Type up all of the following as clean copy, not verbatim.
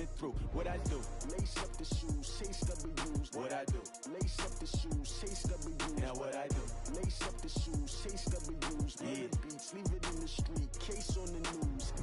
coming through. What I do? Lace up the shoes, chase W's. What I do? Lace up the shoes, chase W's. Now what I do? Lace up the shoes, chase W's. Yeah. Beats, leave it in the street, case on the news.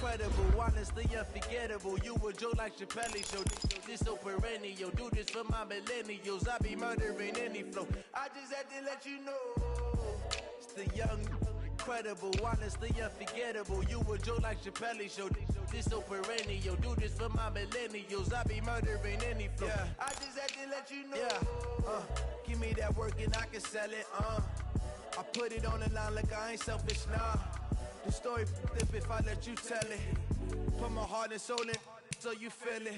Incredible, honestly unforgettable. You a joke like Chappelle show. This so perennial. Do this for my millennials. I be murdering any flow. I just had to let you know. It's the young, incredible, honestly unforgettable. You a joke like Chappelle show. This so perennial. Do this for my millennials. I be murdering any flow. Yeah. I just had to let you know. Yeah. Give me that work and I can sell it. I put it on the line like I ain't selfish, nah. The story flip if I let you tell it. Put my heart and soul in so you feel it.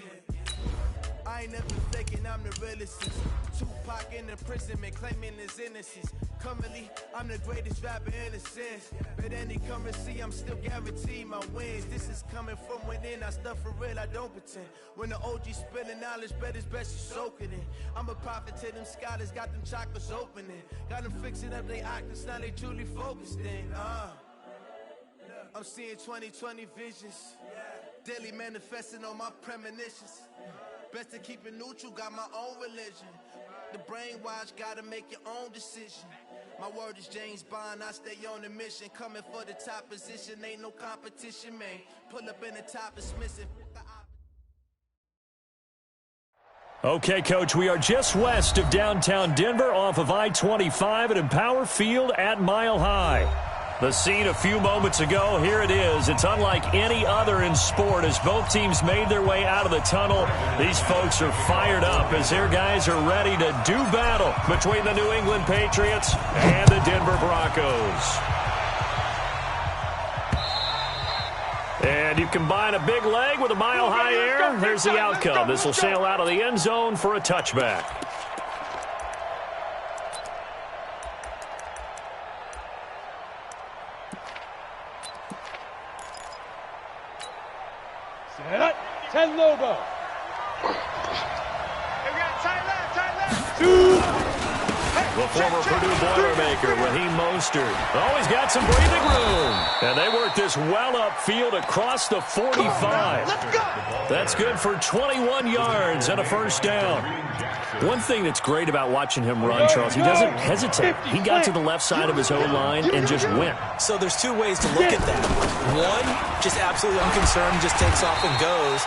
I ain't never faking, I'm the realest. Tupac in imprisonment, claiming his innocence. Currently, I'm the greatest rapper in a sense. But any currency, I'm still guaranteed my wins. This is coming from within, I stuff for real, I don't pretend. When the OG spilling knowledge, bet it's best you soaking it. I'm a prophet to them scholars, got them chakras opening. Got them fixing up they octaves, now they truly focused in. I'm seeing 2020 visions, daily manifesting on my premonitions. Best to keep it neutral, got my own religion. The brainwash, gotta make your own decision. My word is James Bond, I stay on a mission. Coming for the top position, ain't no competition, man. Pull up in the top, it's missing. Okay, Coach, we are just west of downtown Denver off of I-25 at Empower Field at Mile High. The scene a few moments ago, here it is. It's unlike any other in sport as both teams made their way out of the tunnel. These folks are fired up as their guys are ready to do battle between the New England Patriots and the Denver Broncos. And you combine a big leg with a mile-high air, there's the outcome. This will sail out of the end zone for a touchback. Ten Lobo. The former Purdue Boilermaker, Raheem Mostert. Oh, he's got some breathing room. And they work this well upfield across the 45. That's good for 21 yards and a first down. One thing that's great about watching him run, Charles, he doesn't hesitate. He got to the left side of his O-line and just went. So there's two ways to look at that. One, just absolutely unconcerned, just takes off and goes.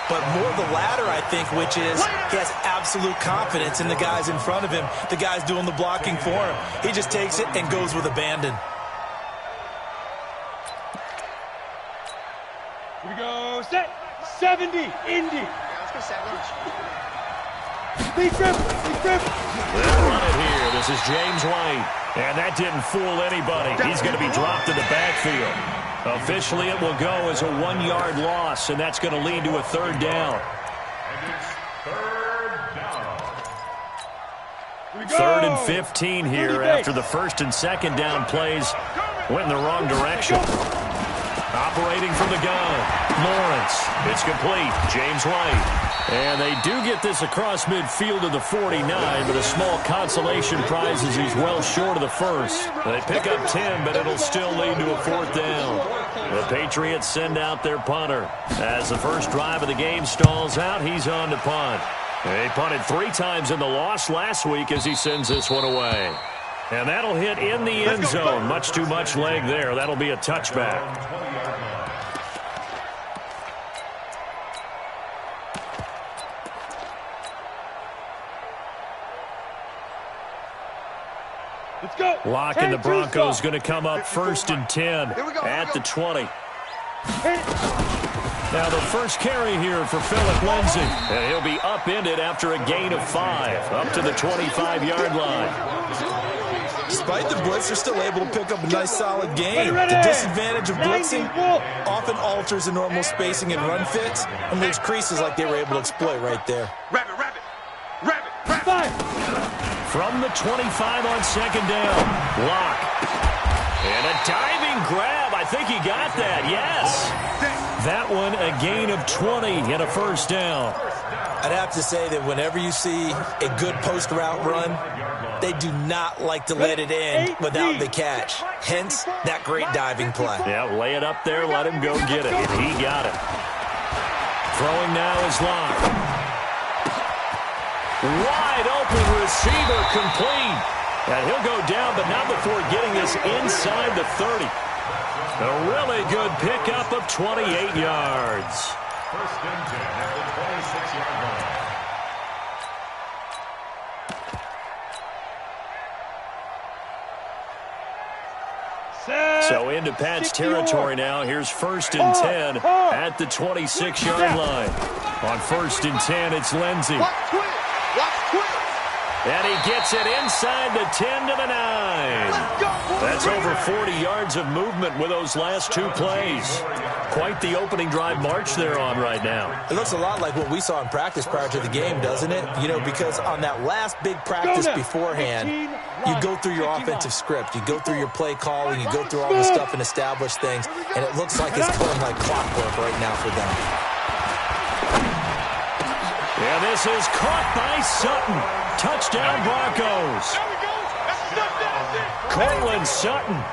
But more the latter, I think, which is he has absolute confidence in the guys in front of him, the guys doing the blocking for him. He just takes it and goes with abandon. Here we go. Set. 70. Indy. Let's go 70. Big trip. They'll run it here. This is James White. And that didn't fool anybody. He's going to be dropped in the backfield. Officially, it will go as a 1-yard loss, and that's going to lead to a third down. Third and 15 here after the first and second down plays went in the wrong direction. Operating from the gun, Lawrence. It's complete. James White. And they do get this across midfield to the 49, but a small consolation prize as he's well short of the first. They pick up 10, but it'll still lead to a fourth down. The Patriots send out their punter. As the first drive of the game stalls out, he's on to punt. They punted 3 times in the loss last week as he sends this one away. And that'll hit in the end zone. Much too much leg there. That'll be a touchback. Let's go. Locking the Broncos going to come up first and 10 at the 20. Now the first carry here for Phillip Lindsay. And he'll be upended after a gain of 5 up to the 25-yard line. Despite the blitz, they're still able to pick up a nice solid gain. The disadvantage of blitzing often alters the normal spacing and run fits and leaves creases like they were able to exploit right there. Rabbit. 5. From the 25 on second down. Lock. And a diving grab. I think he got that. Yes. That one a gain of 20 and a first down. I'd have to say that whenever you see a good post route run, they do not like to let it end without the catch. Hence, that great diving play. Yeah, lay it up there, let him go get it. And he got it. Throwing now is Lock. Wide open receiver complete. And he'll go down, but not before getting this inside the 30. A really good pickup of 28 yards. First and 10 at the 26-yard line. So into Pat's territory now. Here's first and 10 at the 26-yard line. On first and 10, it's Lindsey. And he gets it inside the 10 to the 9. That's over 40 yards of movement with those last two plays. Quite the opening drive march they're on right now. It looks a lot like what we saw in practice prior to the game, doesn't it? You know, because on that last big practice beforehand, you go through your offensive script. You go through your play calling. You go through all this stuff and establish things. And it looks like it's going like clockwork right now for them. And this is caught by Sutton. Touchdown Broncos. Cortland Sutton,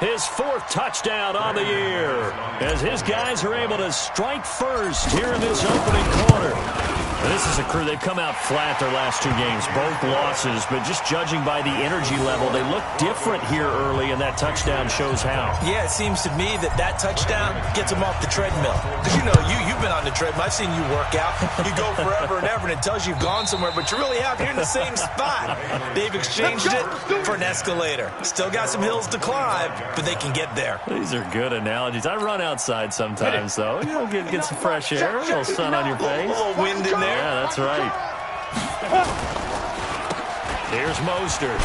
his fourth touchdown on the year, as his guys are able to strike first here in this opening quarter. This is a crew, they've come out flat their last two games, both losses, but just judging by the energy level, they look different here early, and that touchdown shows how. Yeah, it seems to me that touchdown gets them off the treadmill. Because, you know, you've been on the treadmill. I've seen you work out. You go forever and ever, and it tells you you've gone somewhere, but you're really out here in the same spot. They've exchanged it for an escalator. Still got some hills to climb, but they can get there. These are good analogies. I run outside sometimes, though. You know, get some fresh air, a little sun on your face. A little wind in there. Yeah, that's right. Here's Mostert.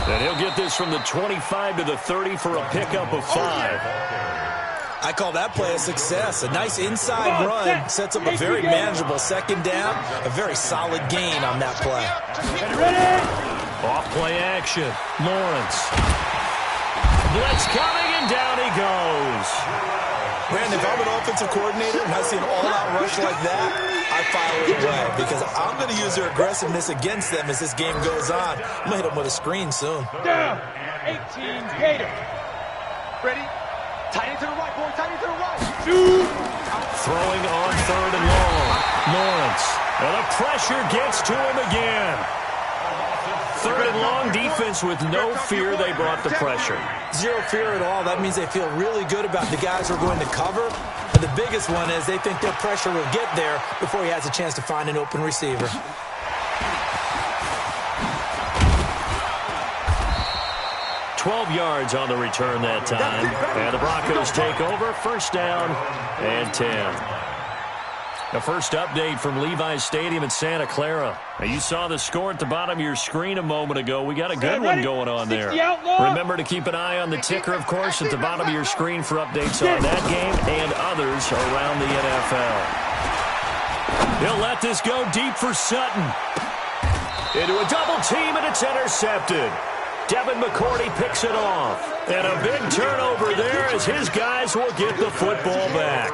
And he'll get this from the 25 to the 30 for a pickup of 5. I call that play a success. A nice inside run sets up a very manageable second down. A very solid gain on that play. Off play action. Lawrence. Blitz coming, and down he goes. Brandon, if I'm an offensive coordinator and I see an all-out rush like that, I file it away because I'm going to use their aggressiveness against them as this game goes on. I'm going to hit them with a screen soon. Down, 18, Gator. Ready? Tight end to the right, boy. Tight end to the right. Throwing on third and long. Lawrence. And the pressure gets to him again. Third and long, defense with no fear. They brought the pressure. Zero fear at all. That means they feel really good about the guys who are going to cover. And the biggest one is they think their pressure will get there before he has a chance to find an open receiver. $12 yards on the return that time. And the Broncos take over. First down and 10. The first update from Levi's Stadium in Santa Clara. Now, you saw the score at the bottom of your screen a moment ago. We got a good one going on there. Remember to keep an eye on the ticker, of course, at the bottom of your screen for updates on that game and others around the NFL. He'll let this go deep for Sutton. Into a double team, and it's intercepted. Devin McCourty picks it off. And a big turnover there as his guys will get the football back.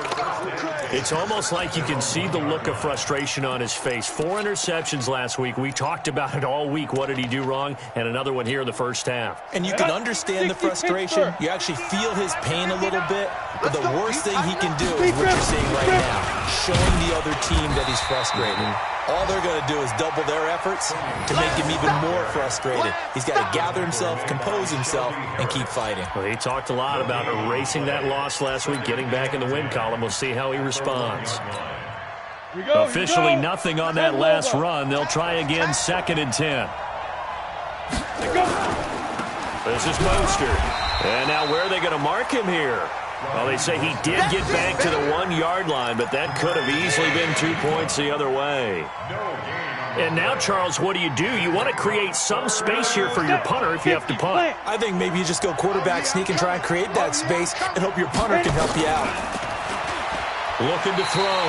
It's almost like you can see the look of frustration on his face. 4 interceptions last week. We talked about it all week. What did he do wrong? And another one here in the first half. And you can understand the frustration. You actually feel his pain a little bit. But the worst thing he can do is what you're seeing right now. Showing the other team that he's frustrated. All they're going to do is double their efforts to make him even more frustrated. He's got to gather himself, compose himself, and keep fighting. Well, he talked a lot about erasing that loss last week, getting back in the win column. We'll see how he responds. Officially nothing on that last run. They'll try again, second and 10. This is Mostert. And now where are they going to mark him here? Well, they say he did get back to the 1-yard line, but that could have easily been 2 points the other way. And now, Charles, what do? You want to create some space here for your punter if you have to punt. I think maybe you just go quarterback sneak and try and create that space and hope your punter can help you out. Looking to throw.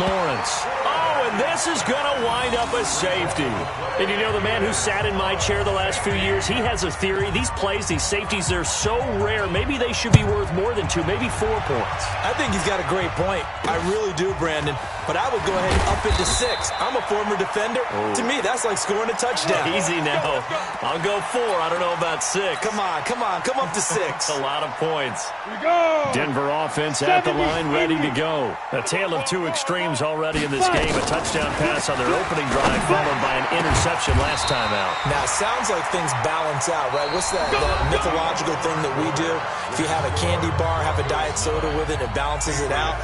Lawrence. Oh, and And this is going to wind up a safety. And you know, the man who sat in my chair the last few years, he has a theory. These plays, these safeties, they're so rare. Maybe they should be worth more than 2, maybe 4 points. I think he's got a great point. I really do, Brandon. But I would go ahead and up it to 6. I'm a former defender. Oh. To me, that's like scoring a touchdown. Easy now. I'll go 4. I don't know about 6. Come on. Come up to 6. A lot of points. Here we go. Denver offense at the line, ready to go. A tale of 2 extremes already in this game. A touchdown pass on their opening drive, followed by an interception last time out. Now, it sounds like things balance out, right? What's that mythological thing that we do? If you have a candy bar, have a diet soda with it, it balances it out.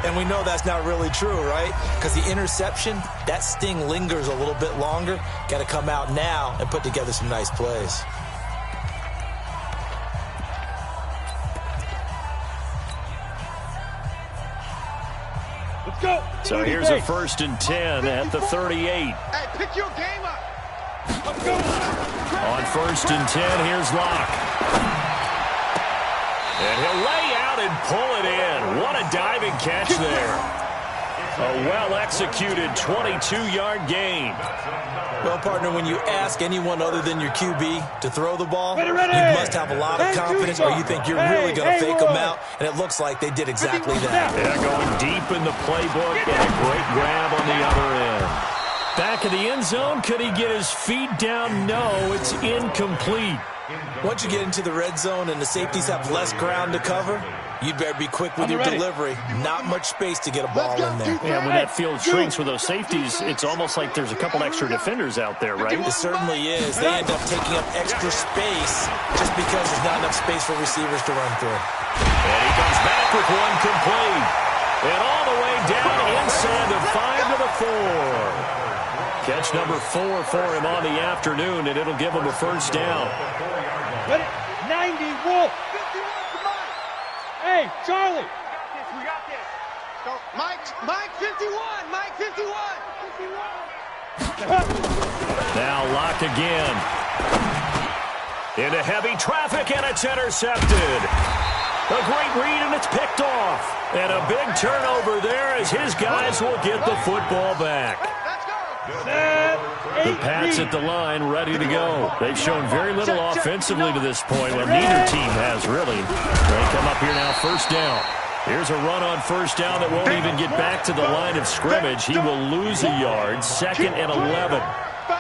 And we know that's not really true, right? Because the interception, that sting lingers a little bit longer. Got to come out now and put together some nice plays. Let's go. So here's a 1st and 10 at the 38. Hey, pick your game up. Let's go. On 1st and 10, here's Locke. And he'll lay out and pull it in. What a diving catch there. A well-executed 22-yard gain. Well, partner, when you ask anyone other than your QB to throw the ball, ready. You must have a lot of confidence, or you think you're really going to fake them out, and it looks like they did exactly that. Yeah, going deep in the playbook, and a great grab on the other end. Back in the end zone, could he get his feet down? No, it's incomplete. Once you get into the red zone and the safeties have less ground to cover, you'd better be quick with your delivery. Not much space to get a ball in there. Yeah, when that field shrinks with those safeties, it's almost like there's a couple extra defenders out there, right? It certainly is. They end up taking up extra space just because there's not enough space for receivers to run through. And he comes back with one complete. And all the way down inside the 5 to the 4. Catch number 4 for him on the afternoon, and it'll give him a 1st down. Ready? 90, Wolf. Hey, Charlie. We got this. So, Mike 51. Mike 51. Now Locke again. Into heavy traffic, and it's intercepted. A great read, and it's picked off. And a big turnover there as his guys will get the football back. The Pats at the line, ready to go. They've shown very little offensively to this point. Well, neither team has really. They come up here now, 1st down. Here's a run on 1st down that won't even get back to the line of scrimmage. He will lose a yard, 2nd and 11.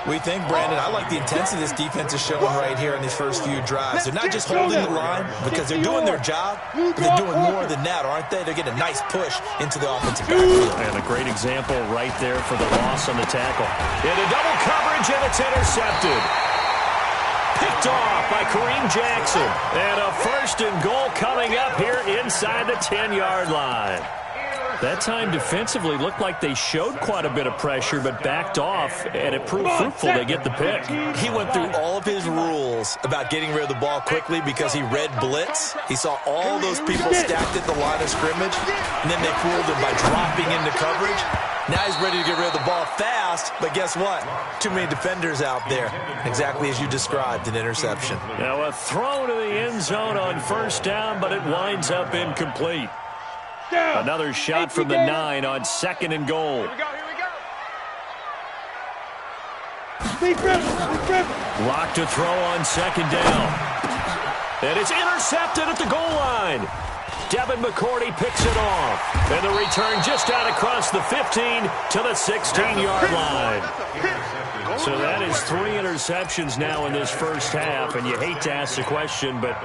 We think, Brandon, I like the intensity this defense is showing right here in these first few drives. They're not just holding the line because they're doing their job, but they're doing more than that, aren't they? They're getting a nice push into the offensive backfield. And a great example right there for the loss on the tackle. Into double coverage, and it's intercepted. Picked off by Kareem Jackson. And a 1st and goal coming up here inside the 10-yard line. That time defensively looked like they showed quite a bit of pressure, but backed off, and it proved fruitful. They get the pick. He went through all of his rules about getting rid of the ball quickly because he read blitz. He saw all those people stacked at the line of scrimmage, and then they fooled him by dropping into coverage. Now he's ready to get rid of the ball fast, but guess what? Too many defenders out there. Exactly as you described, an interception. Now a throw to the end zone on 1st down, but it winds up incomplete. Another shot from the 9 on 2nd and goal. Here we go. Locked to throw on 2nd down. And it's intercepted at the goal line. Devin McCourty picks it off. And the return just out across the 15 to the 16-yard line. So that is 3 interceptions now in this 1st half, and you hate to ask the question, but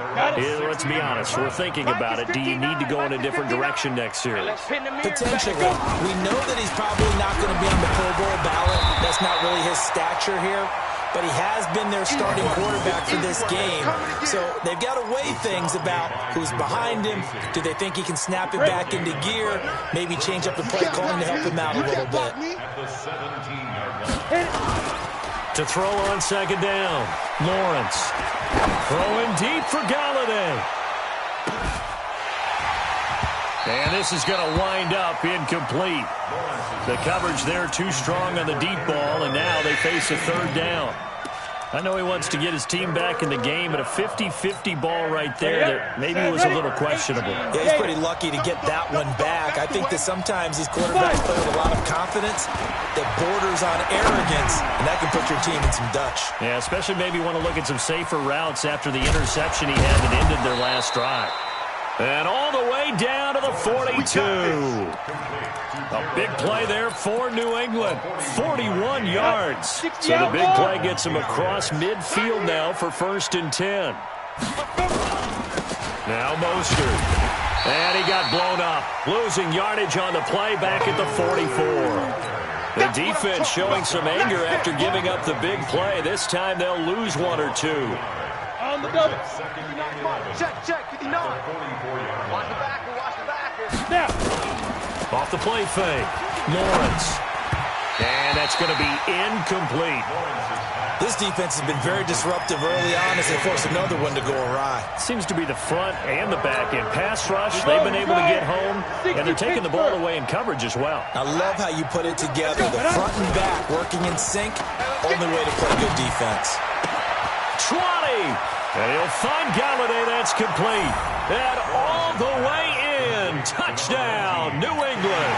let's be honest, we're thinking about it. Do you need to go in a different direction next series? Potentially. We know that he's probably not going to be on the Pro Bowl ballot. That's not really his stature here, but he has been their starting quarterback for this game. So they've got to weigh things about who's behind him. Do they think he can snap it back into gear? Maybe change up the play calling to help him out a little bit. To throw on 2nd down, Lawrence. Throwing deep for Galladay. And this is going to wind up incomplete. The coverage there too strong on the deep ball, and now they face a 3rd down. I know he wants to get his team back in the game, but a 50-50 ball right there that maybe was a little questionable. Yeah, he's pretty lucky to get that one back. I think that sometimes these quarterbacks play with a lot of confidence that borders on arrogance, and that can put your team in some Dutch. Yeah, especially maybe want to look at some safer routes after the interception he had that ended their last drive. And all the way down to the 42. A big play there for New England. 41 yards. So the big play gets him across midfield now for 1st and 10. Now Mostert. And he got blown up. Losing yardage on the play back at the 44. The defense showing some anger after giving up the big play. This time they'll lose 1 or 2. On the double. Check, 59. Watch the backer. Snap. Off the play fake. Lawrence. And that's going to be incomplete. This defense has been very disruptive early on as they force another one to go awry. Seems to be the front and the back end. Pass rush, they've been able to get home, and they're taking the ball away in coverage as well. I love how you put it together. The front and back working in sync. Only way to play good defense. 20. And he'll find Galladay. That's complete. And all the way in. Touchdown, New England.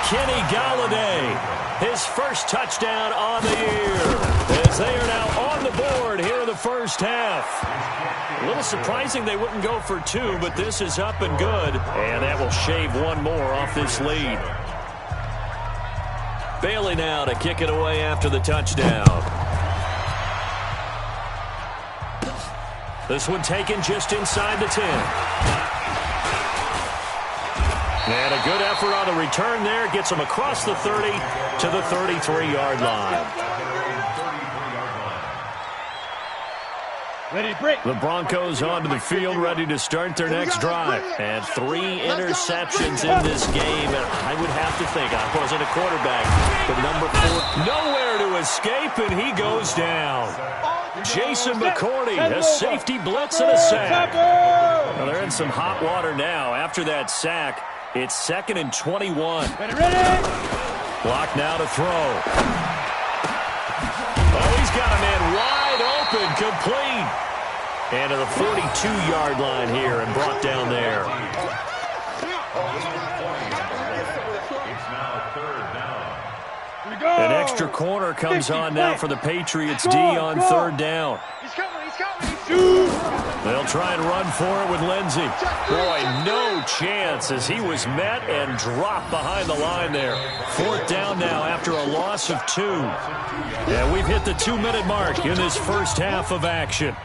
Kenny Galladay, his first touchdown on the year. As they are now on the board here in the first half. A little surprising they wouldn't go for 2, but this is up and good. And that will shave 1 more off this lead. Bailey now to kick it away after the touchdown. This one taken just inside the 10. And a good effort on the return there. Gets them across the 30 to the 33-yard line. The Broncos onto the field, ready to start their next drive. And 3 interceptions in this game. And I would have to think, I wasn't a quarterback, but number 4, nowhere to escape, and he goes down. Jason McCourty, a safety blitz and a sack. Well, they're in some hot water now. After that sack, it's 2nd and 21. Block now to throw. Oh, he's got a man wide open, complete. And to the 42-yard line here and brought down there. It's now 3rd down. An extra corner comes on now for the Patriots D on 3rd down. He's coming. They'll try and run for it with Lindsey. Boy, no chance as he was met and dropped behind the line there. 4th down now after a loss of 2. Yeah, we've hit the 2-minute mark in this first half of action.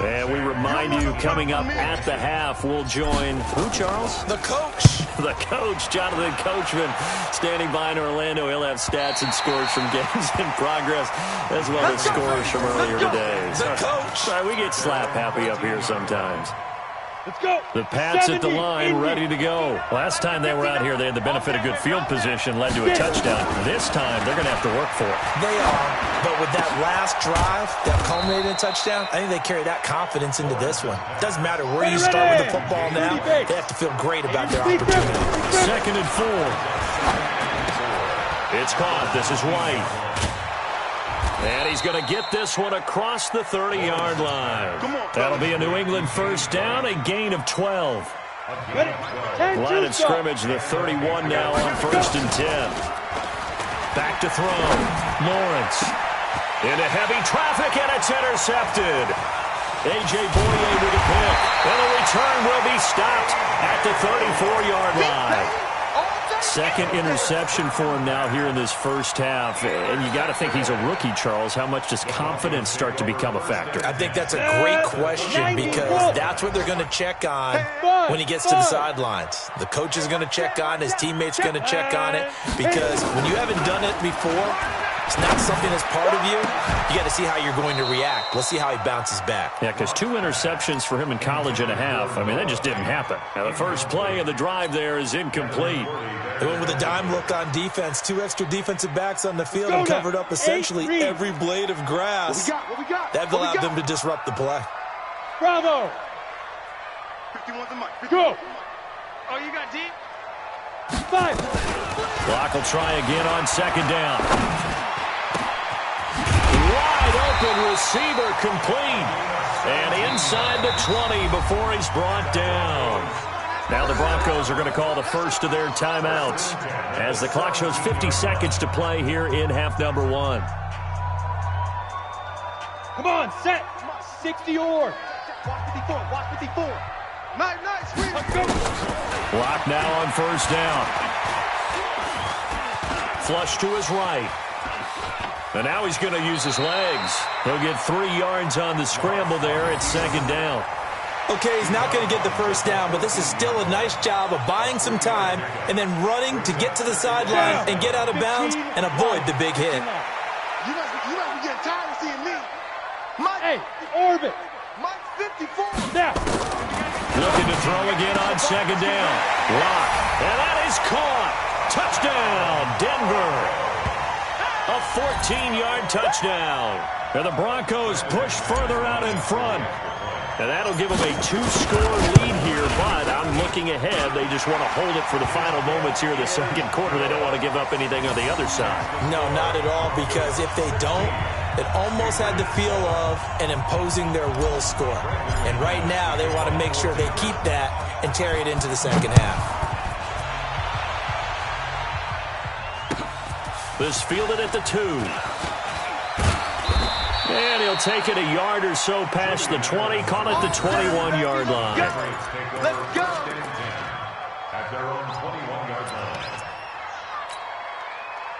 And we remind you, coming up at the half, we'll join who, Charles? The coach. The coach, Jonathan Coachman, standing by in Orlando. He'll have stats and scores from games in progress, as well as scores from earlier today. The coach. Sorry, we get slap happy up here sometimes. Let's go. The Pats at the line, ready to go. Last time they were out here, they had the benefit of good field position, led to a touchdown. This time, they're going to have to work for it. They are, but with that last drive that culminated in a touchdown, I think they carry that confidence into this one. Doesn't matter where you start with the football now, they have to feel great about their opportunity. 2nd and 4. It's caught. This is White. And he's going to get this one across the 30-yard line. That'll be a New England first down, a gain of 12. Line of scrimmage, the 31 now on 1st and 10. Back to throw. Lawrence. Into heavy traffic, and it's intercepted. A.J. Boye with a pick. And the return will be stopped at the 34-yard line. 2nd interception for him now here in this first half. And you got to think he's a rookie, Charles. How much does confidence start to become a factor? I think that's a great question because that's what they're going to check on when he gets to the sidelines. The coach is going to check on, his teammates going to check on it, because when you haven't done it before, it's not something that's part of you. You got to see how you're going to react. Let's see how he bounces back. Yeah, because 2 interceptions for him in college and a half. I mean, that just didn't happen. Now, the first play of the drive there is incomplete. They went with a dime look on defense. 2 extra defensive backs on the field and covered up essentially every blade of grass. What we got? That allowed them to disrupt the play. Bravo. 51 the mic. Go. Oh, you got deep? 5. Block will try again on 2nd down. Receiver complete. And inside the 20 before he's brought down. Now the Broncos are going to call the first of their timeouts as the clock shows 50 seconds to play here in half number 1. Come on, set. 60 or. Watch 54. Watch 54. Nice. Let's go. Block now on first down. Flush to his right. And now he's going to use his legs. He'll get 3 yards on the scramble there at second down. Okay, he's not going to get the first down, but this is still a nice job of buying some time and then running to get to the sideline and get out of bounds and avoid the big hit. You must be getting tired of seeing me. Hey, orbit. Mike 54. Now. Looking to throw again on second down. Lock. And that is caught. Touchdown, Denver. A 14-yard touchdown. And the Broncos push further out in front. And that'll give them a 2-score lead here, but I'm looking ahead. They just want to hold it for the final moments here in the second quarter. They don't want to give up anything on the other side. No, not at all, because if they don't, it almost had the feel of an imposing their will score. And right now, they want to make sure they keep that and carry it into the second half. This fielded at the 2. And he'll take it a yard or so past the 20. Call it the 21-yard line. Let's go. At their own 21-yard line.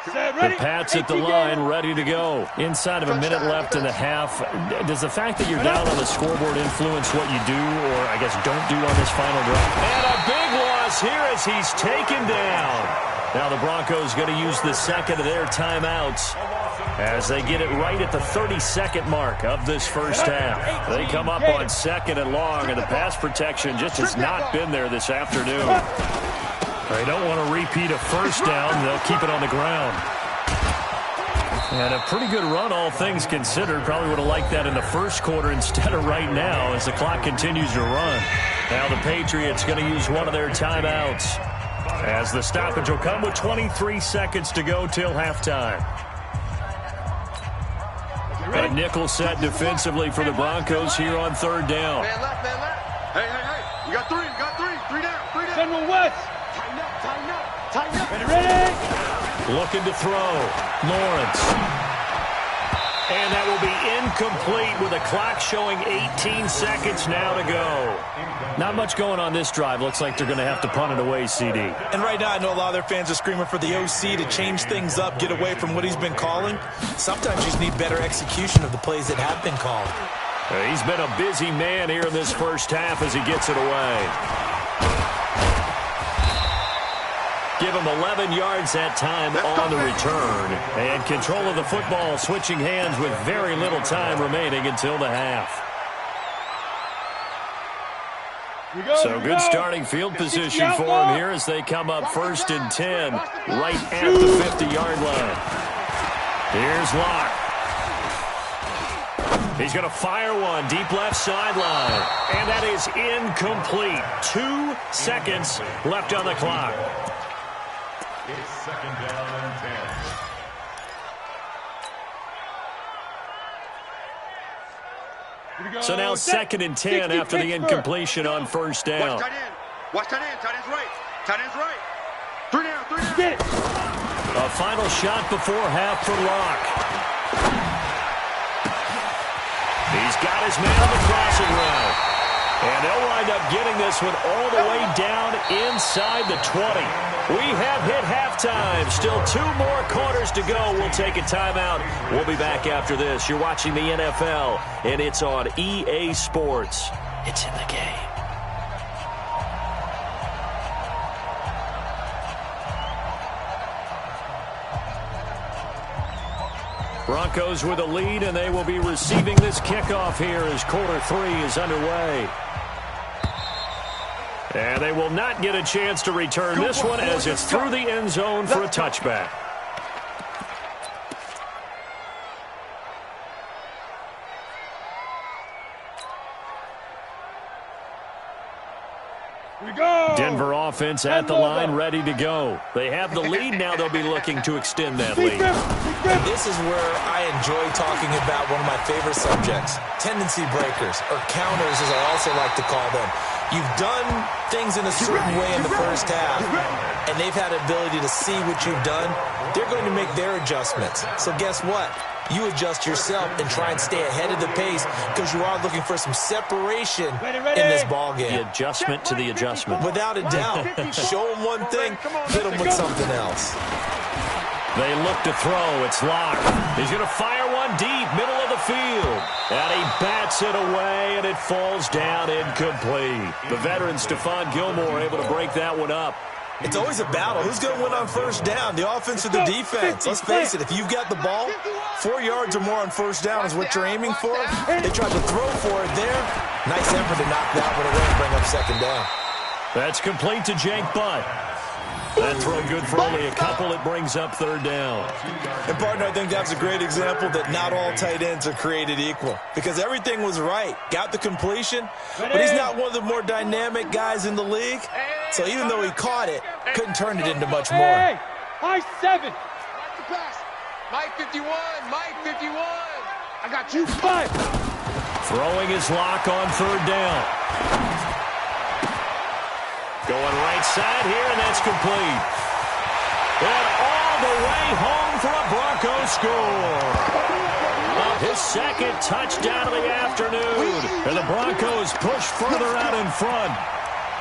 The Pats at the line, ready to go. Inside of a minute left in the half. Does the fact that you're down on the scoreboard influence what you do, or I guess don't do on this final drive? And a big loss here as he's taken down. Now the Broncos going to use the second of their timeouts as they get it right at the 30-second mark of this first half. They come up on second and long, and the pass protection just has not been there this afternoon. They don't want to repeat a first down. They'll keep it on the ground. And a pretty good run, all things considered. Probably would have liked that in the first quarter instead of right now as the clock continues to run. Now the Patriots going to use one of their timeouts as the stoppage will come with 23 seconds to go till halftime. A nickel set defensively for the Broncos here on third down. Man left. Hey. You got three. 3 down. General West. Tighten up. Ready? Looking to throw. Lawrence. And that will be incomplete with a clock showing 18 seconds now to go. Not much going on this drive. Looks like they're going to have to punt it away, CD. And right now, I know a lot of their fans are screaming for the OC to change things up, get away from what he's been calling. Sometimes you just need better execution of the plays that have been called. He's been a busy man here in this first half as he gets it away. Give him 11 yards that time on the return. And control of the football switching hands with very little time remaining until the half. So good starting field position for him here as they come up first and 10 right at the 50-yard line. Here's Locke. He's going to fire one deep left sideline. And that is incomplete. 2 seconds left on the clock. It's second down and 10. So now second and 10 after the incompletion on first down. Watch tight end. Tight end's right. 3 down. Get it. A final shot before half for Locke. He's got his man on the crossing route. And they'll wind up getting this one all the way down inside the 20. We have hit halftime. Still 2 more quarters to go. We'll take a timeout. We'll be back after this. You're watching the NFL, and it's on EA Sports. It's in the game. Broncos with a lead, and they will be receiving this kickoff here as quarter 3 is underway. And they will not get a chance to return this one as it's through the end zone for a touchback. Here we go. Denver offense at the line, ready to go. They have the lead now. They'll be looking to extend that lead. This is where I enjoy talking about one of my favorite subjects, tendency breakers, or counters as I also like to call them. You've done things in a certain way in the first half, and they've had the ability to see what you've done. They're going to make their adjustments. So guess what? You adjust yourself and try and stay ahead of the pace because you are looking for some separation in this ball game. The adjustment to the adjustment. Without a doubt. Show them one thing, hit them with something else. They look to throw. It's locked. He's going to fire one deep, middle of the field. And he bats it away, and it falls down incomplete. The veteran Stephon Gilmore able to break that one up. It's always a battle. Who's going to win on first down, the offense or the defense? Let's face it, if you've got the ball, 4 yards or more on first down is what you're aiming for. They tried to throw for it there. Nice effort to knock that one away and bring up second down. That's complete to Jake Butt. That throw good for only a couple. It brings up third down. And, partner, I think that's a great example that not all tight ends are created equal because everything was right. Got the completion, but he's not one of the more dynamic guys in the league. So even though he caught it, couldn't turn it into much more. Hey, high 7. Mike 51, Mike 51. I got you. 5. Throwing his lock on third down. Going right side here, and that's complete. And all the way home for a Broncos score. His second touchdown of the afternoon. And the Broncos push further out in front.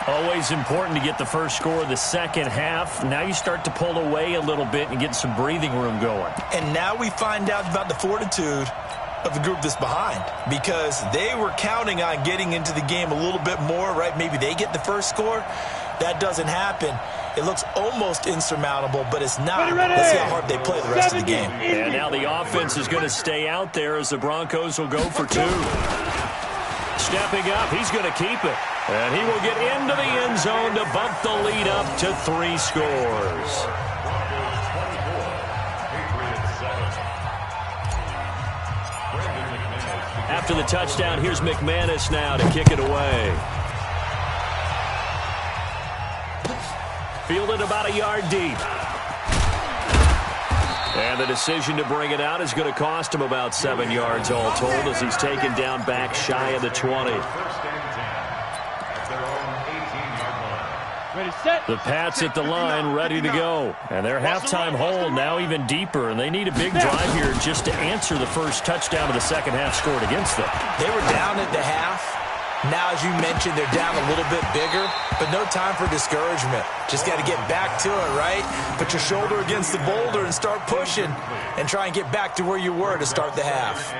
Always important to get the first score of the second half. Now you start to pull away a little bit and get some breathing room going. And now we find out about the fortitude of the group that's behind because they were counting on getting into the game a little bit more, right? Maybe they get the first score. That doesn't happen. It looks almost insurmountable, but it's not. Let's see how hard they play the rest of the game. And now the offense is going to stay out there as the Broncos will go for two. Stepping up, he's going to keep it. And he will get into the end zone to bump the lead up to 3 scores. After the touchdown, here's McManus now to kick it away. Fielded about a yard deep. And the decision to bring it out is going to cost him about 7 yards all told as he's taken down back shy of the 20. Ready, set. The Pats at the line, ready to go. And their halftime hole now even deeper, and they need a big drive here just to answer the first touchdown of the second half scored against them. They were down at the half. Now, as you mentioned, they're down a little bit bigger, but no time for discouragement. Just got to get back to it, right? Put your shoulder against the boulder and start pushing and try and get back to where you were to start the half.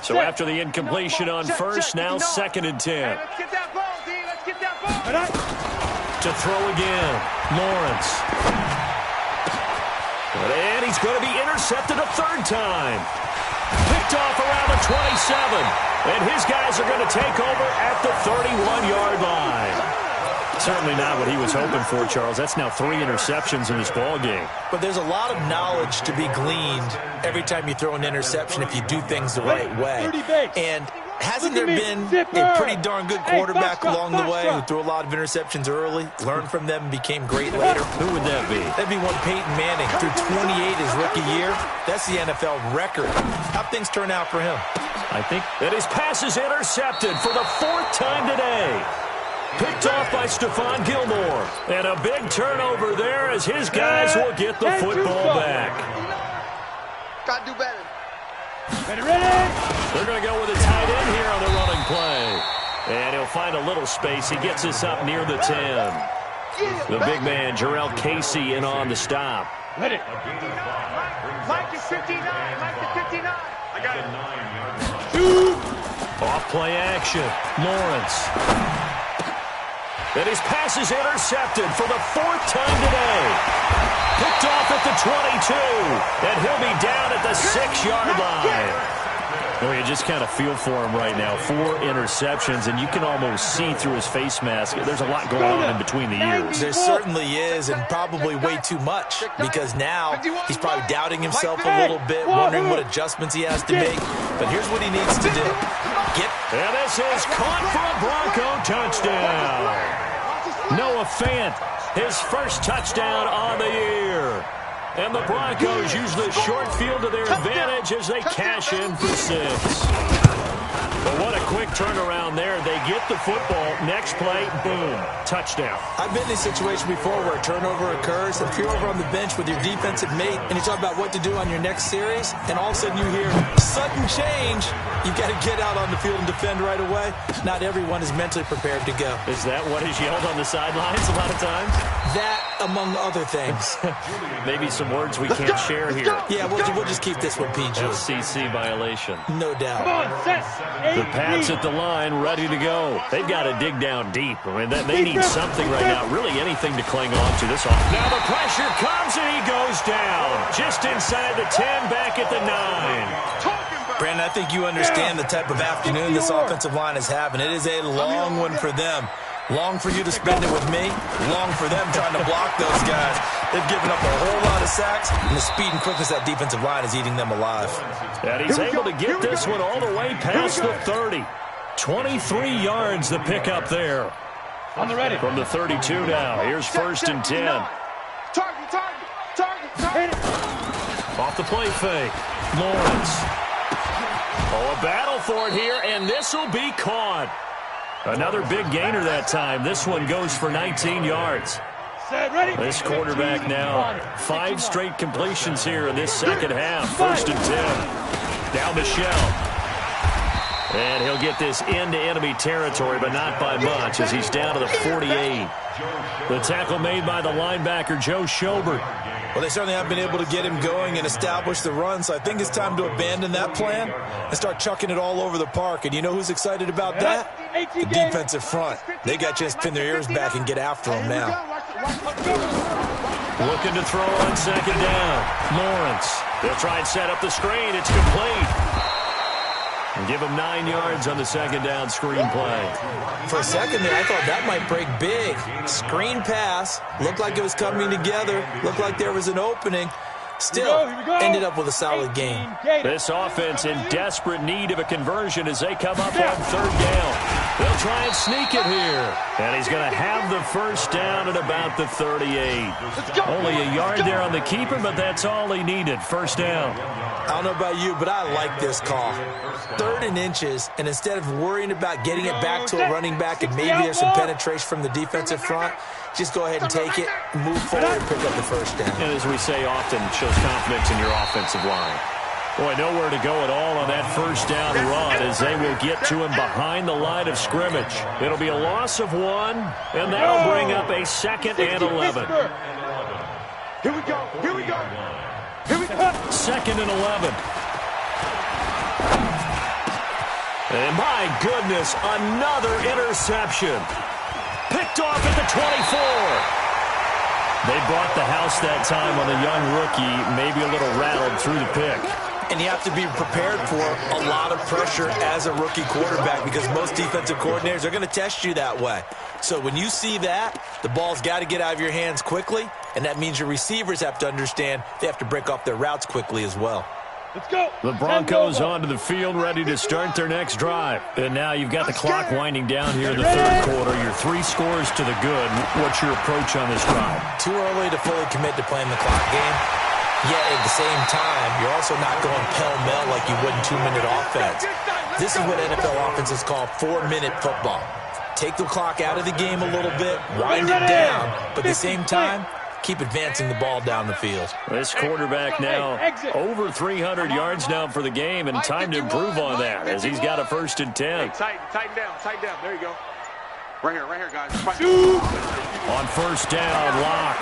So after the incompletion on first, now 2nd and 10. Let's get that ball, D. Let's get that ball. To throw again, Lawrence. And he's going to be intercepted a third time. Picked off around the 27. And his guys are going to take over at the 31-yard line. Certainly not what he was hoping for, Charles. That's now 3 interceptions in this ball game. But there's a lot of knowledge to be gleaned every time you throw an interception if you do things the right way. And hasn't there been a pretty darn good quarterback along the way who threw a lot of interceptions early, learned from them, and became great later? Who would that be? That'd be one Peyton Manning. Threw 28 his rookie year. That's the NFL record. How'd things turn out for him? I think that his pass is intercepted for the 4th time today. Picked off by Stephon Gilmore. And a big turnover there as his guys will get the football back. Gotta do better. Ready, ready. They're going to go with a tight end here on the running play. And he'll find a little space. He gets us up near the 10. The big man, Jarrell Casey, in on the stop. Ready. Mike is 59. Mike is 59. I got it. 2. Off play action. Lawrence. And his pass is intercepted for the 4th time today. Picked off at the 22. And he'll be down at the 6-yard line. Well, you just kind of feel for him right now. 4 interceptions, and you can almost see through his face mask. There's a lot going on in between the ears. There certainly is, and probably way too much, because now he's probably doubting himself a little bit, wondering what adjustments he has to make. But here's what he needs to do. And this is caught for a Bronco touchdown. Noah Fant, his first touchdown on the year. And the Broncos use the short field to their advantage as they cash in for 6. But what a quick turnaround there. They get the football. Next play, boom, touchdown. I've been in a situation before where a turnover occurs, and if you're over on the bench with your defensive mate and you talk about what to do on your next series, and all of a sudden you hear sudden change, you've got to get out on the field and defend right away. Not everyone is mentally prepared to go. Is that what is yelled on the sidelines a lot of times? That, among other things. Maybe some words we can't share here. Yeah, we'll just keep this one PG. FCC violation. No doubt. Come on, set. The Pats at the line, ready to go. They've got to dig down deep. I mean, they need something right now, really anything to cling on to this offense. Now the pressure comes, and he goes down. Just inside the 10, back at the 9. Brandon, I think you understand the type of afternoon this offensive line is having. It is a long one for them. Long for you to spend it with me. Long for them trying to block those guys. They've given up a whole lot of sacks, and the speed and quickness of that defensive line is eating them alive. And he's able to get this one all the way past the 30. 23 yards the pickup there. On the ready. From the 32 now. Here's 1st and 10. Target. Off the play fake. Lawrence. Oh, a battle for it here, and this will be caught. Another big gainer that time. This one goes for 19 yards. Set, ready. This quarterback now, 5 straight completions here in this second half. 1st and 10. Now Michelle. And he'll get this into enemy territory, but not by much as he's down to the 48. The tackle made by the linebacker, Joe Schobert. Well, they certainly haven't been able to get him going and establish the run, so I think it's time to abandon that plan and start chucking it all over the park. And you know who's excited about that? The defensive front. They got a chance to pin their ears back and get after him now. Looking to throw on 2nd down. Lawrence. They'll try and set up the screen. It's complete. And give him 9 yards on the 2nd down screen play. For a second there, I thought that might break big. Screen pass. Looked like it was coming together. Looked like there was an opening. Still, ended up with a solid game. This offense in desperate need of a conversion as they come up on 3rd down. They'll try and sneak it here. And he's going to have the 1st down at about the 38. Only a yard there on the keeper, but that's all he needed. 1st down. I don't know about you, but I like this call. 3rd and inches, and instead of worrying about getting it back to a running back and maybe there's some penetration from the defensive front, just go ahead and take it, move forward, and pick up the 1st down. And as we say often, it shows confidence in your offensive line. Boy, nowhere to go at all on that 1st down run as they will get to him behind the line of scrimmage. It'll be a loss of 1, and that'll bring up a 2nd and 11. Here we go. 2nd and 11. And my goodness, another interception. Picked off at the 24. They bought the house that time on a young rookie, maybe a little rattled through the pick. And you have to be prepared for a lot of pressure as a rookie quarterback because most defensive coordinators are going to test you that way. So when you see that, the ball's got to get out of your hands quickly, and that means your receivers have to understand they have to break off their routes quickly as well. Let's go. The Broncos onto the field ready to start their next drive. And now you've got the clock winding down here in the 3rd quarter. Your 3 scores to the good. What's your approach on this drive? Too early to fully commit to playing the clock game. Yet at the same time, you're also not going pell-mell like you would in 2-minute offense. This is what NFL offenses call 4-minute football. Take the clock out of the game a little bit, wind it down, but at the same time, keep advancing the ball down the field. This quarterback now over 300 yards now for the game, and time to improve on that as he's got a 1st and 10. Hey, tighten down. There you go. Right here, guys. On 1st down, Lock.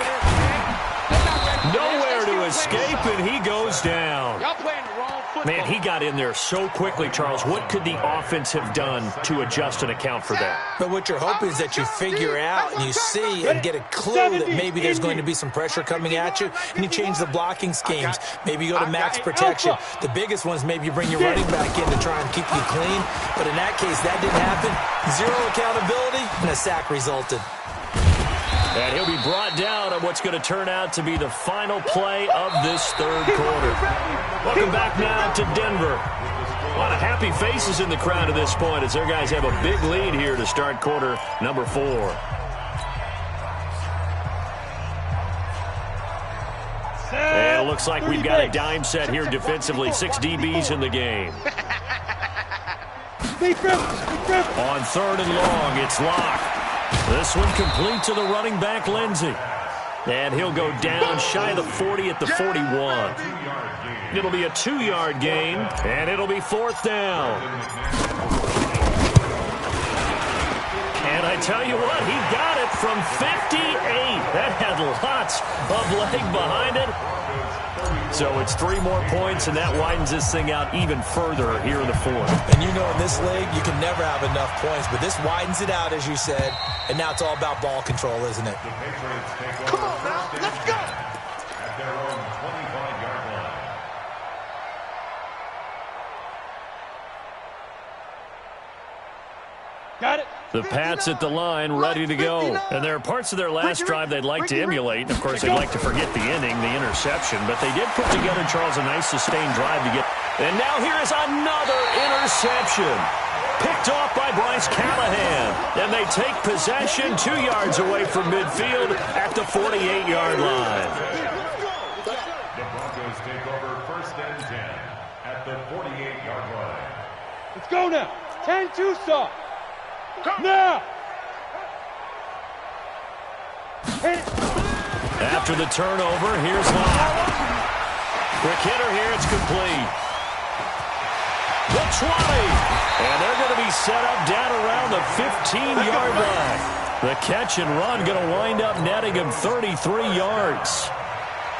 Nowhere to escape, and he goes down. Y'all playing the wrong football. Man, he got in there so quickly, Charles. What could the offense have done to adjust and account for that? But what you're hoping is that you figure out and you see and get a clue that maybe there's going to be some pressure coming at you, and you change the blocking schemes. Maybe you go to max protection. The biggest one is maybe you bring your running back in to try and keep you clean. But in that case, that didn't happen. 0 accountability, and a sack resulted. And he'll be brought down on what's going to turn out to be the final play of this 3rd quarter. Welcome back now to Denver. A lot of happy faces in the crowd at this point as their guys have a big lead here to start quarter number 4. looks like we've got a dime set here defensively. 6 DBs in the game. On 3rd and long, it's Locke. This one complete to the running back, Lindsey. And he'll go down shy of the 40 at the 41. It'll be a 2-yard gain, and it'll be 4th down. And I tell you what, he got it from 58. That had lots of leg behind it. So it's 3 more points, and that widens this thing out even further here in the 4th. And you know in this league, you can never have enough points, but this widens it out, as you said, and now it's all about ball control, isn't it? Come on now, let's go! At their own 25-yard line. Got it. The Pats at the line, ready to go. And there are parts of their last drive they'd like to emulate. Of course, they'd like to forget the ending, the interception. But they did put together, Charles, a nice sustained drive to get. And now here is another interception. Picked off by Bryce Callahan. And they take possession 2 yards away from midfield at the 48-yard line. The Broncos take over 1st and 10 at the 48-yard line. Let's go now. 10-2 soft. Now. After the turnover, here's Locke. Quick hitter here, it's complete. The 20. And they're going to be set up down around the 15-yard line. The catch and run going to wind up netting him 33 yards.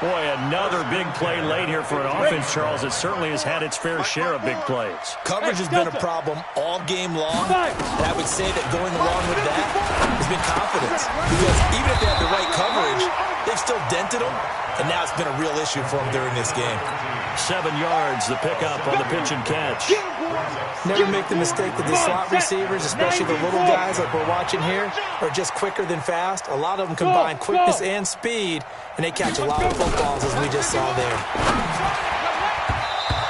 Boy, another big play late here for an offense, Charles. It certainly has had its fair share of big plays. Coverage has been a problem all game long, and I would say that going along with that has been confidence. Because even if they have the right coverage, they've still dented them, and now it's been a real issue for them during this game. 7 yards, the pickup on the pitch and catch. Never make the mistake that the slot receivers, especially the little guys like we're watching here, are just quicker than fast. A lot of them combine quickness and speed, and they catch a lot of footballs, as we just saw there.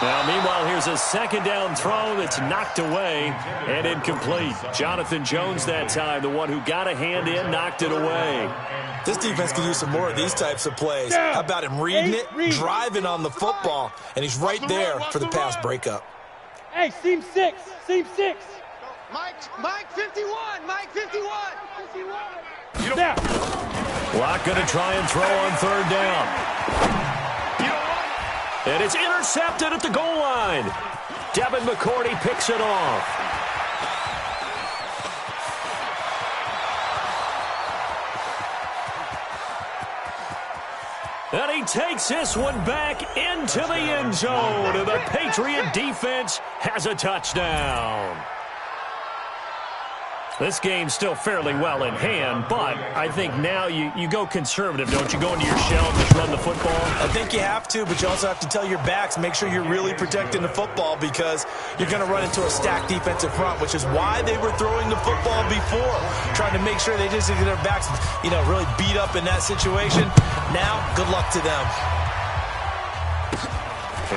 Now, meanwhile, here's a 2nd down throw that's knocked away and incomplete. Jonathan Jones that time, the one who got a hand in, knocked it away. This defense can use some more of these types of plays. How about him reading it, driving on the football, and he's right there for the pass breakup. Hey, seam 6. Seam 6. Mike 51. Mike 51. Now. Locke going to try and throw on 3rd down. And it's intercepted at the goal line. Devin McCourty picks it off. And he takes this one back into the end zone. And the Patriot defense has a touchdown. This game's still fairly well in hand, but I think now you go conservative, don't you? Go into your shell and just run the football? I think you have to, but you also have to tell your backs, make sure you're really protecting the football because you're going to run into a stacked defensive front, which is why they were throwing the football before, trying to make sure they just get their backs, really beat up in that situation. Now, good luck to them.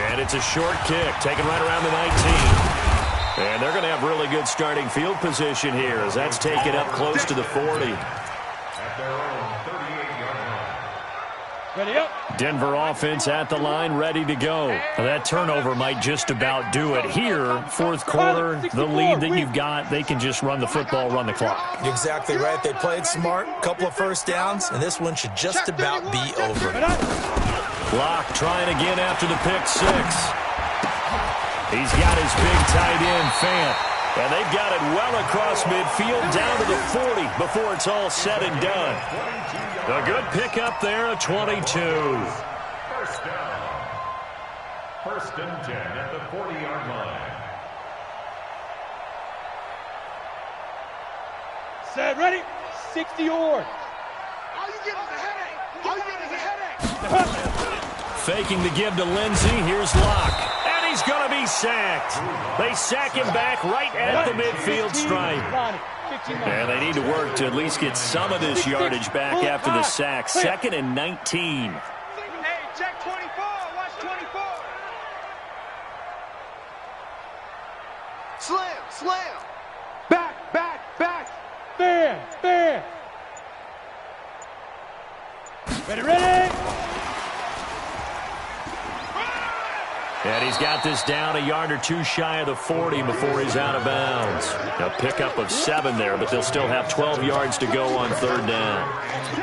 And it's a short kick, taken right around the 19. And they're going to have really good starting field position here as that's taken up close to the 40. At their own 38-yard line. Ready up. Denver offense at the line, ready to go. Now, that turnover might just about do it here. 4th quarter, the lead that you've got, they can just run the football, run the clock. You're exactly right. They played smart, couple of 1st downs, and this one should just about be over. Locke trying again after the pick 6. He's got his big tight end, Fant. And they've got it well across midfield down to the 40 before it's all said and done. A good pickup there, a 22. 1st down. 1st and 10 at the 40-yard line. Set, ready. 60 yards. All you get is a headache. All you get is a headache. Faking the give to Lindsey. Here's Locke. And he's going to be sacked. They sack him back right at the midfield stripe. And they need to work to at least get some of this yardage back after the sack. 2nd and 19. Hey, check 24. Watch 24. Slam. Back. Fair. Ready. And he's got this down a yard or two shy of the 40 before he's out of bounds. A pickup of 7 there, but they'll still have 12 yards to go on 3rd down.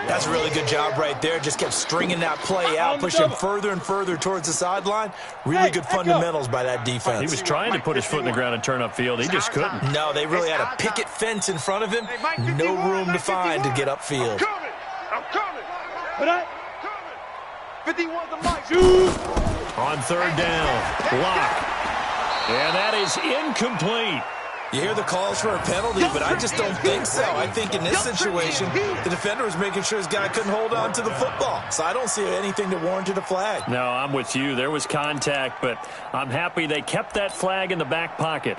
That's a really good job right there. Just kept stringing that play out, pushing further and further towards the sideline. Really good fundamentals by that defense. He was trying to put his foot in the ground and turn upfield. He just couldn't. No, they really had a picket fence in front of him. No room to find to get upfield. I'm coming. But I... 51 the mic. On 3rd down, block. And that is incomplete. You hear the calls for a penalty, but I just don't think so. I think in this situation, the defender was making sure his guy couldn't hold on to the football. So I don't see anything that warranted a flag. No, I'm with you. There was contact, but I'm happy they kept that flag in the back pocket.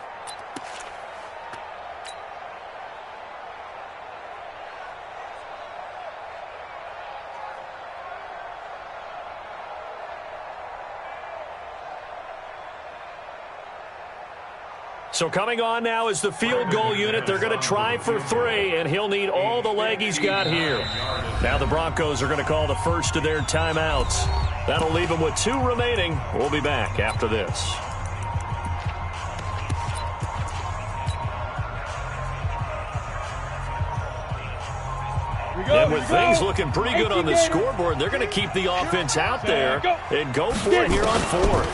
So coming on now is the field goal unit. They're going to try for 3, and he'll need all the leg he's got here. Now the Broncos are going to call the first of their timeouts. That'll leave them with 2 remaining. We'll be back after this. And with things looking pretty good on the scoreboard, they're going to keep the offense out there and go for it here on 4th.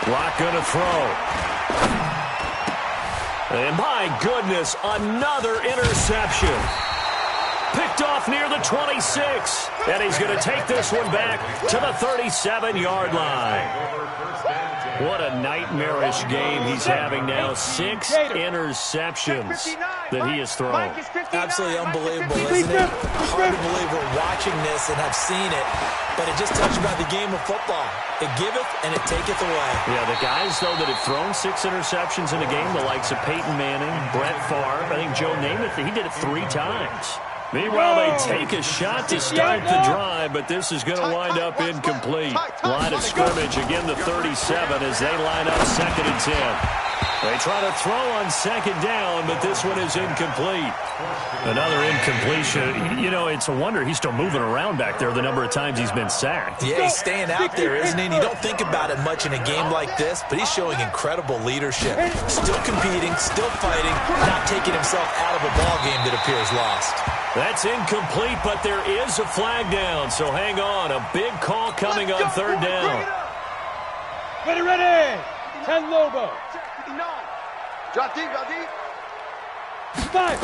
Lock going to throw. And my goodness, another interception. Picked off near the 26. And he's going to take this one back to the 37-yard line. What a nightmarish game he's having now. 6 interceptions that he has thrown. Absolutely unbelievable, isn't it? Hard to believe we're watching this and have seen it. But it just tells you about the game of football. It giveth and it taketh away. Yeah, the guys, though, that have thrown 6 interceptions in a game, the likes of Peyton Manning, Brett Favre, I think Joe Namath, he did it 3 times. Meanwhile, they take a shot to start the drive, but this is going to wind up incomplete. Line of scrimmage, again the 37 as they line up 2nd and 10. They try to throw on 2nd down, but this one is incomplete. Another incompletion. You know, it's a wonder he's still moving around back there the number of times he's been sacked. Yeah, he's staying out there, isn't he? And you don't think about it much in a game like this, but he's showing incredible leadership. Still competing, still fighting, not taking himself out of a ball game that appears lost. That's incomplete, but there is a flag down, so hang on. A big call coming on 3rd down. Ready. 10 Lobo. 5.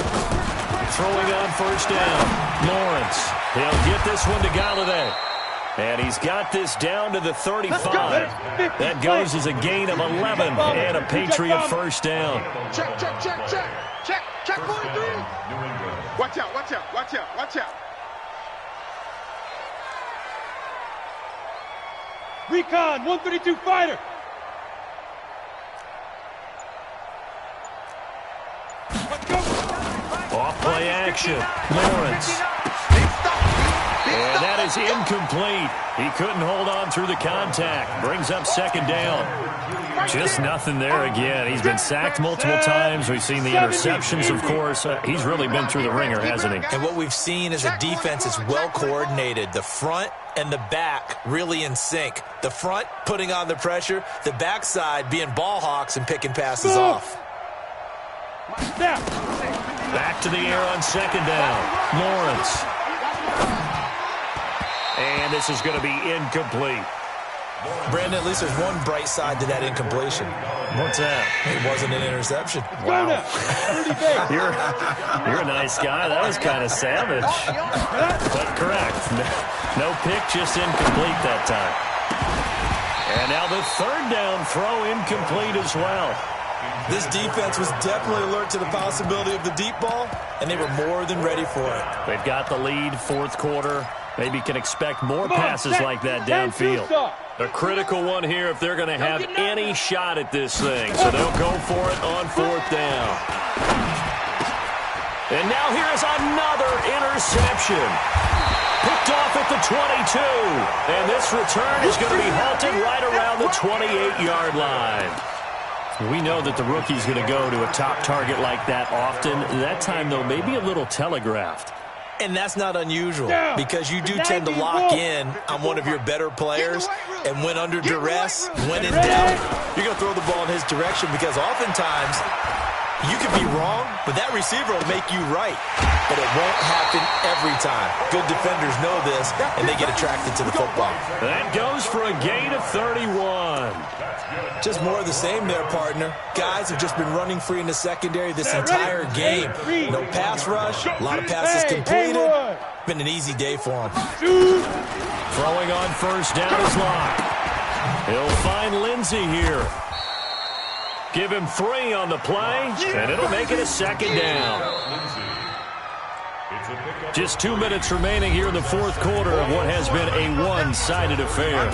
Throwing on 1st down. Lawrence. He'll get this one to Galladay. And he's got this down to the 35. That goes as a gain of 11 and a Patriot 1st down. Check 43. Watch out. Recon, 132 fighter. Off play action. Lawrence. And that is incomplete. He couldn't hold on through the contact. Brings up 2nd down. Just nothing there again. He's been sacked multiple times. We've seen the interceptions, of course. He's really been through the ringer, hasn't he? And what we've seen is a defense that's well coordinated. The front and the back really in sync. The front putting on the pressure. The backside being ball hawks and picking passes off. Back to the air on 2nd down. Lawrence. And this is going to be incomplete. Brandon, at least there's one bright side to that incompletion. What's that? It wasn't an interception. Wow. You're a nice guy. That was kind of savage. But correct. No pick, just incomplete that time. And now the 3rd down throw incomplete as well. This defense was definitely alert to the possibility of the deep ball, and they were more than ready for it. They've got the lead, 4th quarter. Maybe can expect more passes like that downfield. A critical one here if they're going to have any shot at this thing. So they'll go for it on 4th down. And now here is another interception. Picked off at the 22. And this return is going to be halted right around the 28-yard line. We know that the rookie's going to go to a top target like that often. That time, though, maybe a little telegraphed. And that's not unusual because you do tend to lock in on one of your better players, and when under duress, when in doubt, you're going to throw the ball in his direction because oftentimes you could be wrong, but that receiver will make you right. But it won't happen every time. Good defenders know this, and they get attracted to the football. That goes for a gain of 31. Just more of the same there, partner. Guys have just been running free in the secondary this entire game. No pass rush, a lot of passes completed. Been an easy day for them. Throwing on first down is Locke. He'll find Lindsey here. Give him 3 on the play, and it'll make it a second down. Just 2 minutes remaining here in the fourth quarter of what has been a one-sided affair.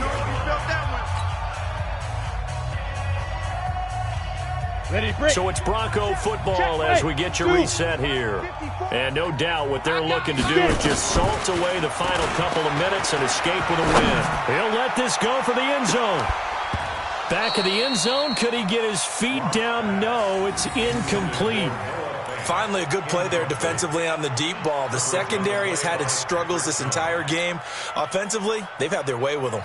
So it's Bronco football as we get you reset here. And no doubt what they're looking to do is just salt away the final couple of minutes and escape with a win. He'll let this go for the end zone. Back of the end zone. Could he get his feet down? No, it's incomplete. Finally, a good play there defensively on the deep ball. The secondary has had its struggles this entire game. Offensively, they've had their way with them.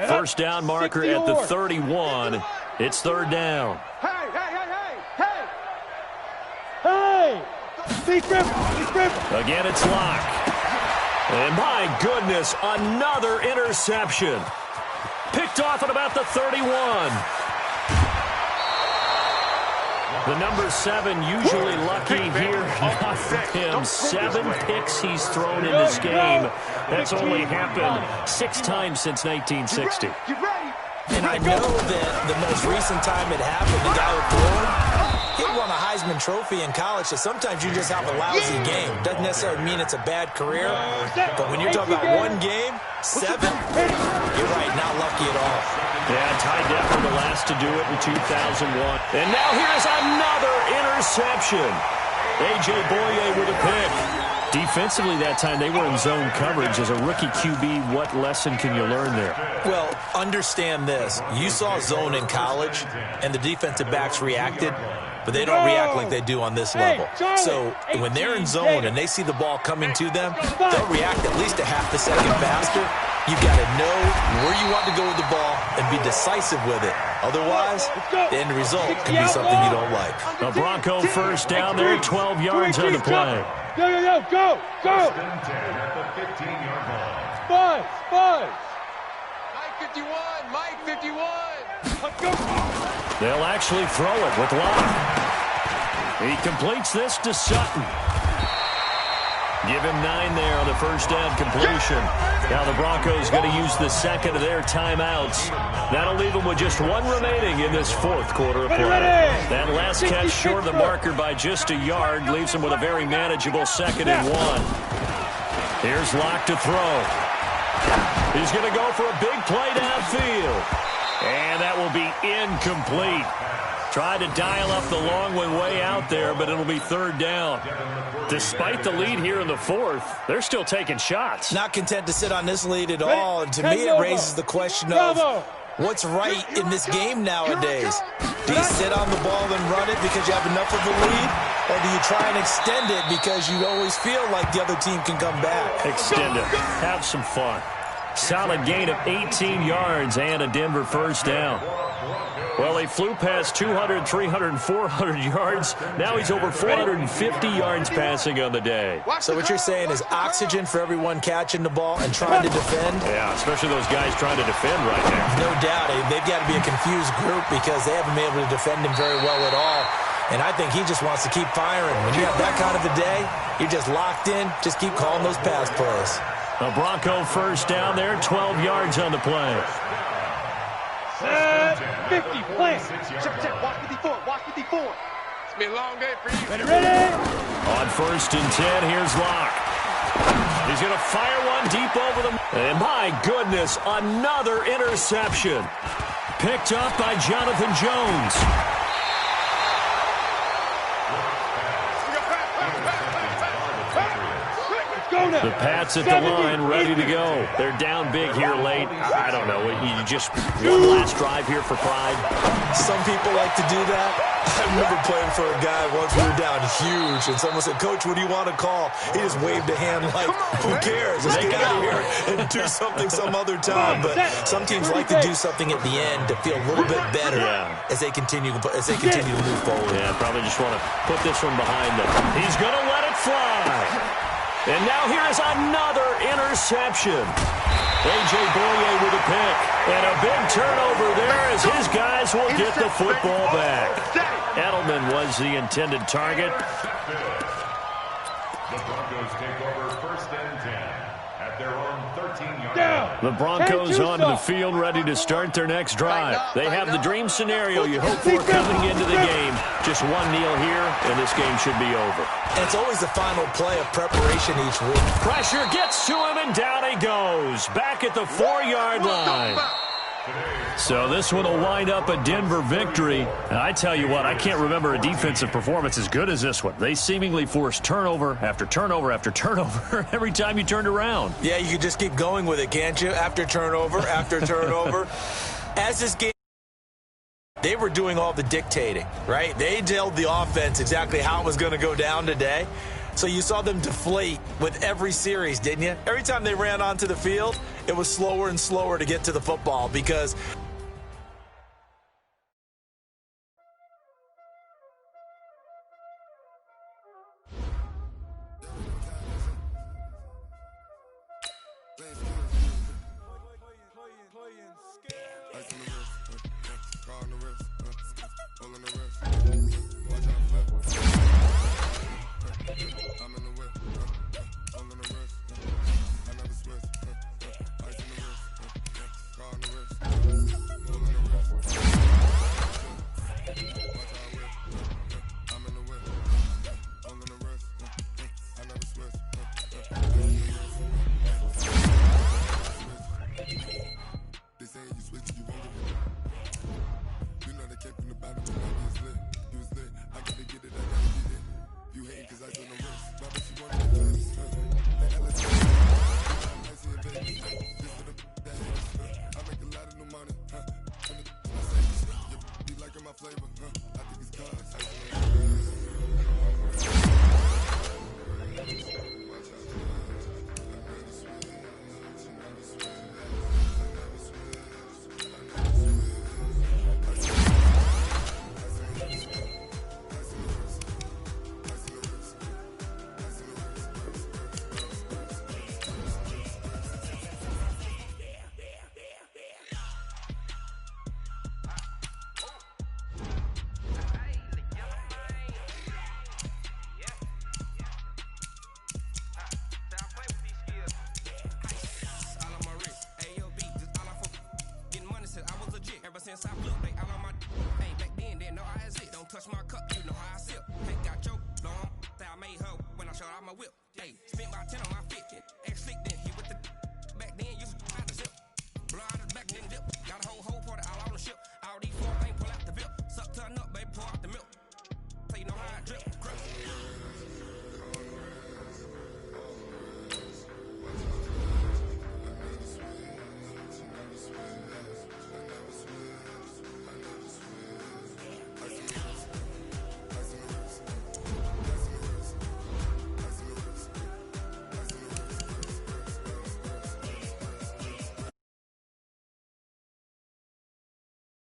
First down marker at the 31. It's third down. Hey! Again, it's Locke. And my goodness, another interception. Picked off at about the 31. The number 7 usually lucky here. Not for him. 7 picks he's thrown in this game. That's only happened 6 times since 1960. And I know that the most recent time it happened, the guy who threw he won a Heisman Trophy in college, so sometimes you just have a lousy game. Doesn't necessarily mean it's a bad career, but when you're talking about one game, 7, you're right, not lucky at all. Yeah, Ty Detmer the last to do it in 2001. And now here's another interception. A.J. Boye with a pick. Defensively that time, they were in zone coverage. As a rookie QB, what lesson can you learn there? Well, understand this. You saw zone in college, and the defensive backs reacted, but they don't react like they do on this level. So when they're in zone and they see the ball coming to them, they'll react at least a half a second faster. You've got to know where you want to go with the ball and be decisive with it. Otherwise, the end result can be something you don't like. A Bronco first down there, 12 yards on the play. Go! First and 10 at the 15-yard line. Buzz! Mike 51! They'll actually throw it with Locke. He completes this to Sutton. Give him 9 there on the first down completion. Now the Broncos going to use the second of their timeouts. That'll leave them with just 1 remaining in this fourth quarter of play. That last catch short of the marker by just a yard leaves them with a very manageable 2nd and 1. Here's Locke to throw. He's going to go for a big play downfield. And that will be incomplete. Tried to dial up the long one way out there, but it'll be third down. Despite the lead here in the fourth, they're still taking shots. Not content to sit on this lead at all. And to me, it raises the question of what's right in this game nowadays. Do you sit on the ball and run it because you have enough of a lead? Or do you try and extend it because you always feel like the other team can come back? Extend it. Have some fun. Solid gain of 18 yards and a Denver first down. Well, he flew past 200, 300, and 400 yards. Now he's over 450 yards passing on the day. So what you're saying is oxygen for everyone catching the ball and trying to defend? Yeah, especially those guys trying to defend right now. No doubt. They've got to be a confused group because they haven't been able to defend him very well at all. And I think he just wants to keep firing. When you have that kind of a day, you're just locked in. Just keep calling those pass plays. A Bronco first down there, 12 yards on the play. 50, plant. Watch 54. It's going to be a long day for you. Ready? On first and 10, here's Locke. He's going to fire one deep over the... And my goodness, another interception. Picked up by Jonathan Jones. Let's go, The Pats at the line, ready to go. They're down big here late. I don't know. You just one last drive here for pride. Some people like to do that. I remember playing for a guy once. We were down huge, and someone said, "Coach, what do you want to call?" He just waved a hand like, "Who cares? Let's get out of here and do something some other time." But some teams like to do something at the end to feel a little bit better as they continue to move forward. Yeah, probably just want to put this one behind them. He's going to let it fly. And now here is another interception. A.J. Boye with a pick. And a big turnover there as his guys will get the football back. Edelman was the intended target. The Broncos take over 1st and 10 at their own 13-yard line. The Broncos onto the field ready to start their next drive. They have the dream scenario you hope for coming into the game. Just one kneel here, and this game should be over. And it's always the final play of preparation each week. Pressure gets to him, and down he goes. Back at the 4-yard line. So this one will wind up a Denver victory. And I tell you what, I can't remember a defensive performance as good as this one. They seemingly forced turnover after turnover after turnover every time you turned around. Yeah, you can just keep going with it, can't you? After turnover, after turnover. As this game, they were doing all the dictating, right? They told the offense exactly how it was going to go down today. So you saw them deflate with every series, didn't you? Every time they ran onto the field, it was slower and slower to get to the football because since I flew, they all on my hey, back then, didn't know I exist. Don't touch my cup, you know how I sip. Hey, got your long that I made her when I showed out my whip. Hey, spent about 10 on my fit. Ex-slick, then he with the back then, used to had the zip. Blow out his back, then dip. Got a whole party all on the ship. All these 4 things pull out the VIP. Suck, turn up, baby, pour out the milk. So you know how I drip.